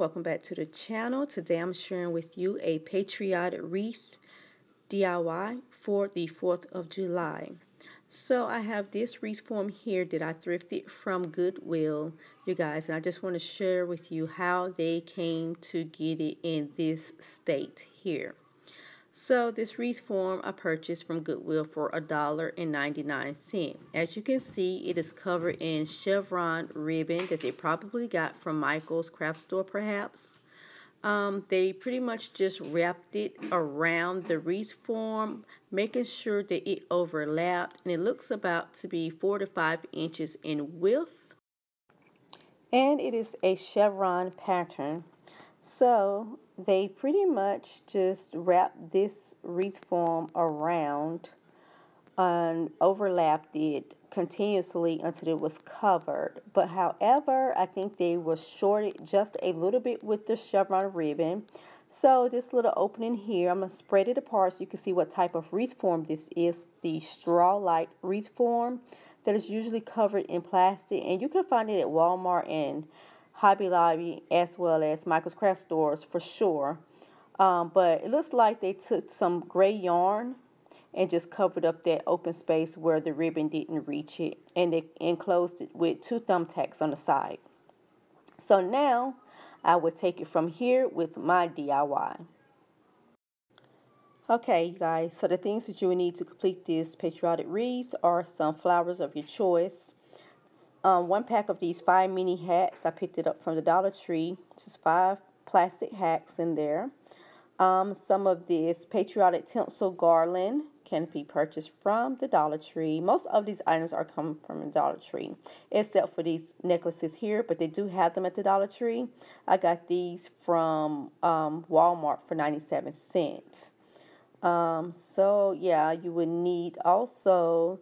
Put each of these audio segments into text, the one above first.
welcome back to the channel. Today I'm sharing with you a Patriotic Wreath DIY for the 4th of July. So I have this wreath form here that I thrifted from Goodwill, you guys, and I just want to share with you how they came to get it in this state here. So this wreath form I purchased from Goodwill for $1.99. As you can see, it is covered in chevron ribbon that they probably got from Michael's craft store perhaps. They pretty much just wrapped it around the wreath form, making sure that it overlapped, and it looks about to be 4 to 5 inches in width. And it is a chevron pattern. So they pretty much just wrapped this wreath form around and overlapped it continuously until it was covered. But however, I think they were shorted just a little bit with the chevron ribbon. So this little opening here, I'm going to spread it apart so you can see what type of wreath form this is. The straw-like wreath form that is usually covered in plastic, and you can find it at Walmart and Hobby Lobby as well as Michael's craft stores for sure. But it looks like they took some gray yarn and just covered up that open space where the ribbon didn't reach it, and they enclosed it with 2 thumbtacks on the side. So now I will take it from here with my DIY. Okay, you guys, so the things that you will need to complete this patriotic wreath are some flowers of your choice. 1 pack of these 5 mini hats. I picked it up from the Dollar Tree. Just 5 plastic hats in there. Some of this patriotic tinsel garland can be purchased from the Dollar Tree. Most of these items are coming from the Dollar Tree, except for these necklaces here, but they do have them at the Dollar Tree. I got these from Walmart for 97 cents. So yeah, you would need also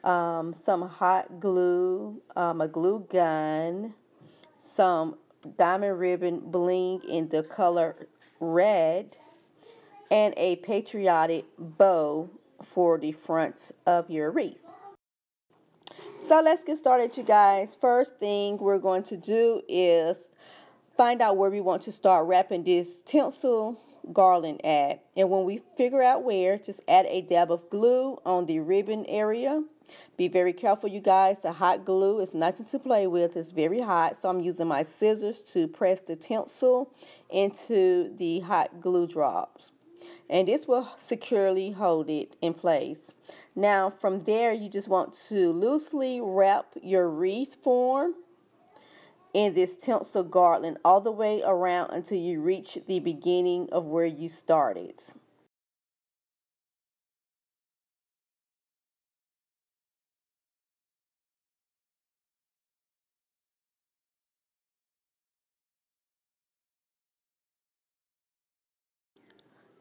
some hot glue, a glue gun, some diamond ribbon bling in the color red, and a patriotic bow for the front of your wreath. So let's get started, you guys. First thing we're going to do is find out where we want to start wrapping this tinsel garland at. And when we figure out where, just add a dab of glue on the ribbon area. Be very careful, you guys. The hot glue is nothing to play with. It's very hot, so I'm using my scissors to press the tinsel into the hot glue drops. And this will securely hold it in place. Now from there, you just want to loosely wrap your wreath form in this tinsel garland all the way around until you reach the beginning of where you started.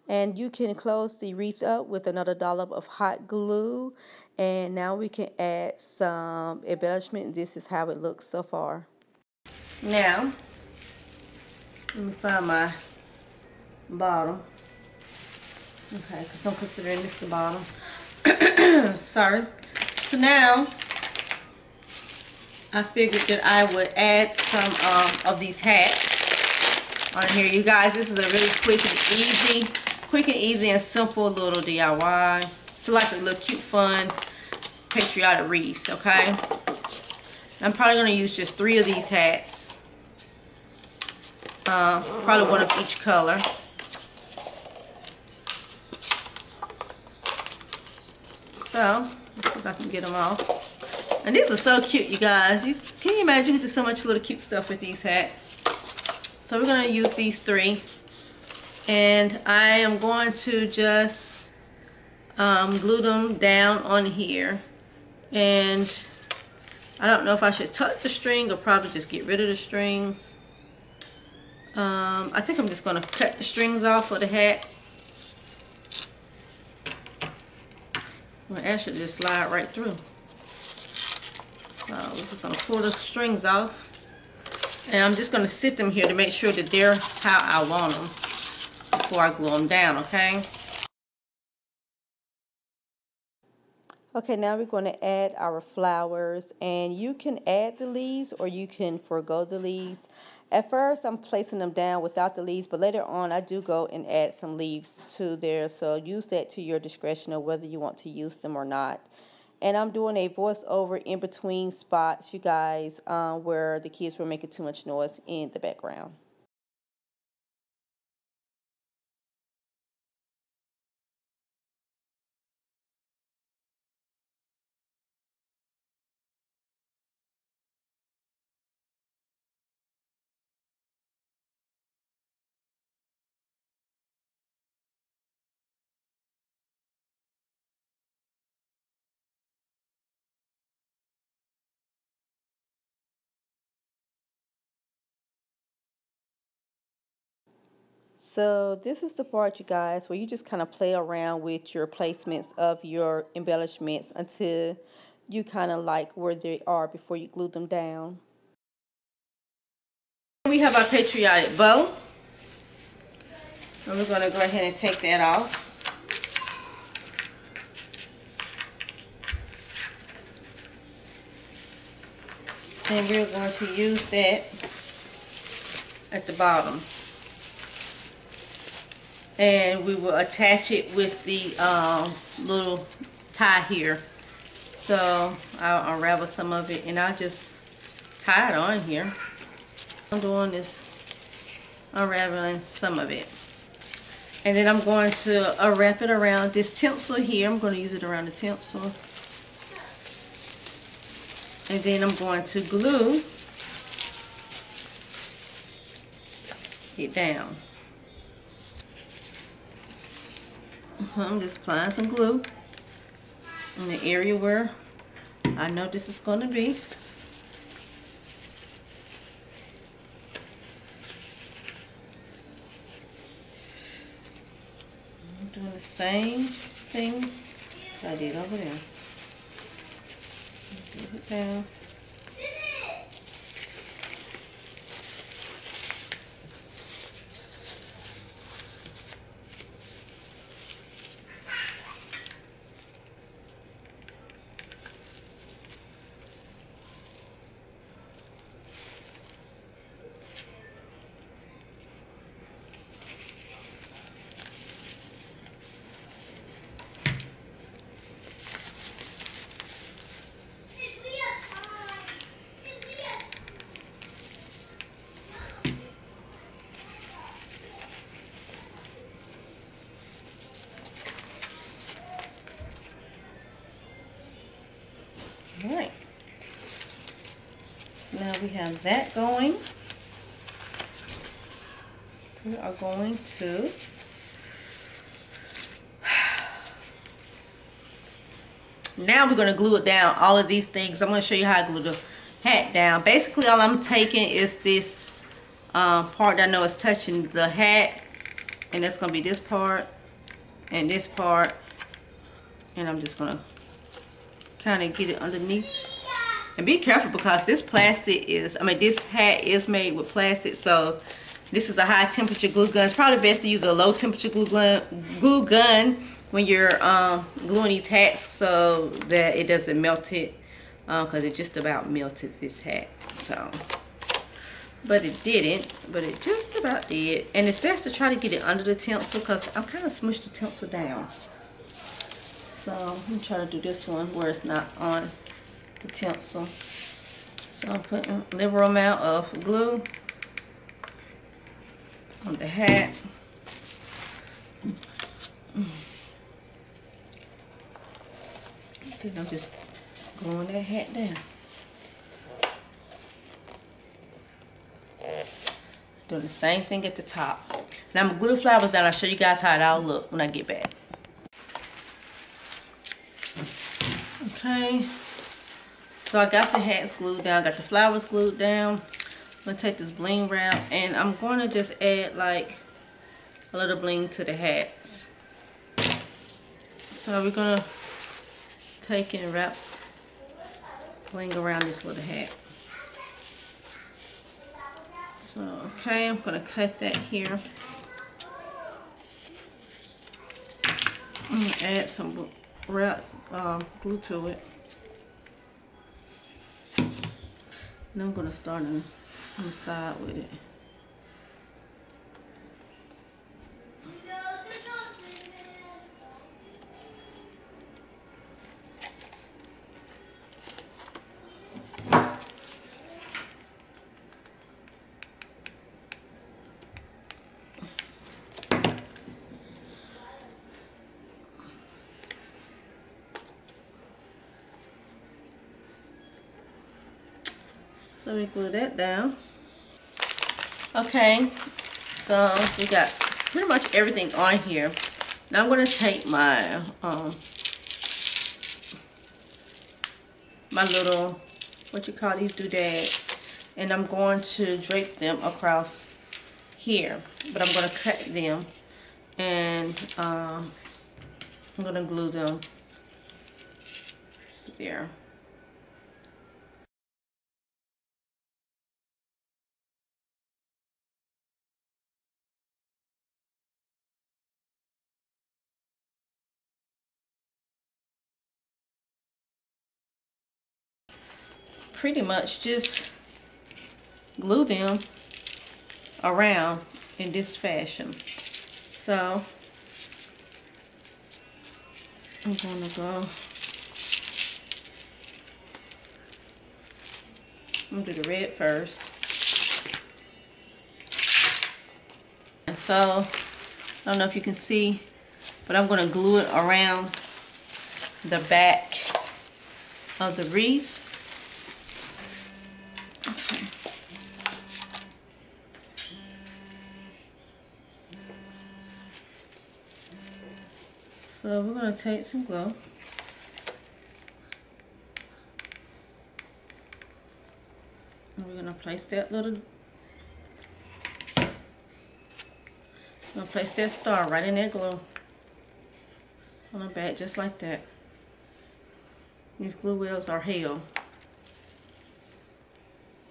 And you can close the wreath up with another dollop of hot glue. And now we can add some embellishment. This is how it looks so far. Now, let me find my bottom. Okay, because I'm considering this the bottom. Sorry. So now, I figured that I would add some of these hats on here. You guys, this is a really quick and easy and simple little DIY. It's like a little cute, fun patriotic wreath, okay? I'm probably going to use just 3 of these hats. Probably 1 of each color. So, let's see if I can get them off. And these are so cute, you guys. Can you imagine you can do so much little cute stuff with these hats? So we're going to use these 3. And I am going to just glue them down on here. And I don't know if I should tuck the string or probably just get rid of the strings. I think I'm just going to cut the strings off of the hats. Well, that should just slide right through. So we're just going to pull the strings off. And I'm just going to sit them here to make sure that they're how I want them before I glue them down, okay? Okay, now we're going to add our flowers, and you can add the leaves or you can forego the leaves. At first, I'm placing them down without the leaves, but later on, I do go and add some leaves to there. So use that to your discretion of whether you want to use them or not. And I'm doing a voiceover in between spots, you guys, where the kids were making too much noise in the background. So this is the part, you guys, where you just kind of play around with your placements of your embellishments until you kind of like where they are before you glue them down. We have our patriotic bow. And we're going to go ahead and take that off. And we're going to use that at the bottom. And we will attach it with the little tie here. So I'll unravel some of it and I'll just tie it on here. I'm doing this, unraveling some of it. And then I'm going to wrap it around this tinsel here. I'm going to use it around the tinsel. And then I'm going to glue it down. I'm just applying some glue in the area where I know this is going to be. I'm doing the same thing I did over there. Glue it down. Alright, so now we have that going. We are going to now we're going to glue it down, all of these things. I'm going to show you how I glue the hat down. Basically all I'm taking is this part that I know is touching the hat, and that's going to be this part and this part, and I'm just going to kind of get it underneath. And be careful because this plastic is, this hat is made with plastic, so this is a high temperature glue gun. It's probably best to use a low temperature glue gun when you're gluing these hats so that it doesn't melt it, because it just about melted this hat. So, but it didn't, but it just about did. And it's best to try to get it under the tinsel because I'm kind of smushed the tinsel down. So I'm going to try to do this one where it's not on the tinsel. So I'm putting a liberal amount of glue on the hat. Then I'm just gluing that hat down. Doing the same thing at the top. Now I'm gonna glue the flowers down. I'll show you guys how it all look when I get back. Okay, so I got the hats glued down, got the flowers glued down. I'm gonna take this bling wrap and I'm gonna just add like a little bling to the hats. So we're gonna take and wrap bling around this little hat. So okay, I'm gonna cut that here. I'm gonna add some glue to it. And I'm gonna start on the side with it. So we glue that down. Okay, so we got pretty much everything on here. Now I'm going to take my my little, what you call these doodads, and I'm going to drape them across here, but I'm going to cut them, and I'm going to glue them there. Pretty much just glue them around in this fashion. So I'm gonna go, I'm gonna do the red first. And so I don't know if you can see, but I'm gonna glue it around the back of the wreath. Okay. So we're gonna take some glue. And we're gonna place that star right in that glue on the back, just like that. These glue webs are hell.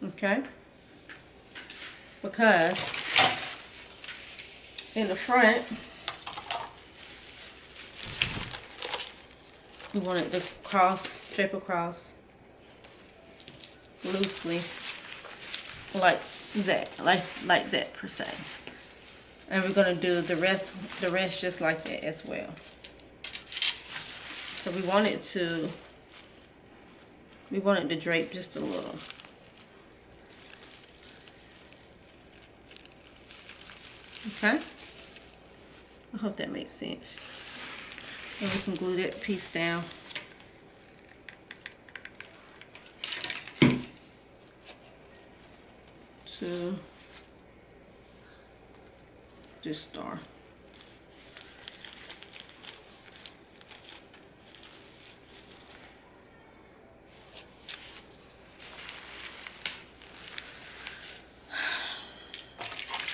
Okay? Because in the front, we want it to drape across loosely, like that, like that per se. And we're gonna do the rest just like that as well. So we want it to drape just a little. Okay? I hope that makes sense. And we can glue that piece down. To this star.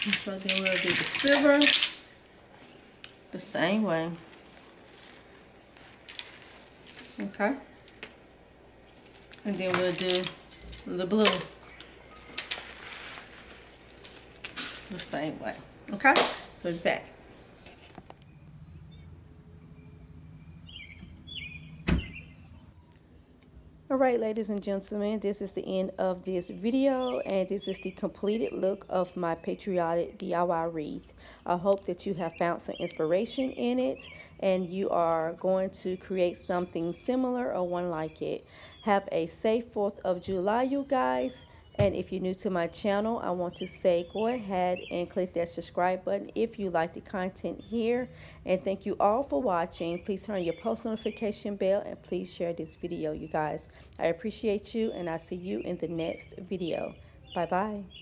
And so then we'll do the silver the same way. Okay? And then we'll do the blue the same way. Okay? So it's back. Alright, ladies and gentlemen, this is the end of this video, and this is the completed look of my patriotic DIY wreath. I hope that you have found some inspiration in it and you are going to create something similar or one like it. Have a safe 4th of July, you guys. And if you're new to my channel, I want to say go ahead and click that subscribe button if you like the content here. And thank you all for watching. Please turn your post notification bell and please share this video, you guys. I appreciate you, and I'll see you in the next video. Bye-bye.